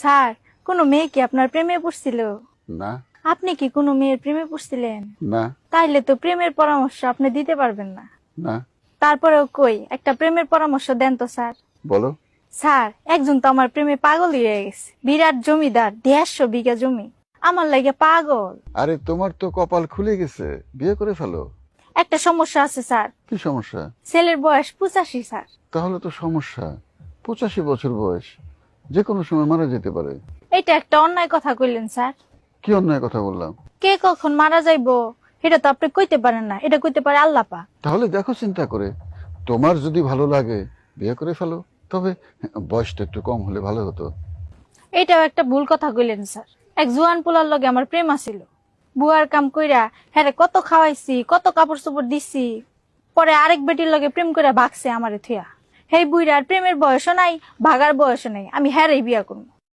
Sir, কোনো মেয়ে কি আপনার প্রেমে পড়ছিল? না। আপনি কি কোনো মেয়ের প্রেমে পড়ছিলেন? না। তাইলে তো প্রেমের পরামর্শ আপনি দিতে পারবেন না। না। তারপরেও কই একটা প্রেমের পরামর্শ দেন তো স্যার। বলো। স্যার, একজন তো আমার প্রেমে পাগল হয়ে গেছে, বিরাট জমিদার, 150 বিঘা জমি, আমার লাগে পাগল। আরে তোমার তো কপাল খুলে গেছে, বিয়ে করে ফেলো। একটা সমস্যা আছে স্যার, কি সমস্যা? ছেলের বয়স 85 স্যার। তাহলে তো সমস্যা, 85 বছর বয়স, যে কোনো সময় মারা যেতে পারে। এটা একটা অন্যায় কথা কইলেন স্যার। কি অন্যায় কথা বললাম? কে কখন মারা যাইবো এটা তো আপনি কইতে পারেন না, এটা কইতে পারে আল্লাহ পাক। তাহলে দেখো চিন্তা করে, তোমার যদি ভালো লাগে বিয়ে করে ফেলো, তবে বয়সটা একটু কম হলে ভালো হতো। এটাও একটা ভুল কথা কইলেন স্যার। এক জুয়ান পোলার লগে আমার প্রেম আছিল, বুয়ার কাম কইরা হ্যাঁ কত খাওয়াইছি, কত কাপড় চোপড় দিছি, পরে আরেক বেটির লগে প্রেম কইরা ভাগছে আমারে থুয়া। হেই বুইরার প্রেমের বয়সও নাই, ভাগার বয়সও নাই, আমি হ্যারেই বিয়া করব।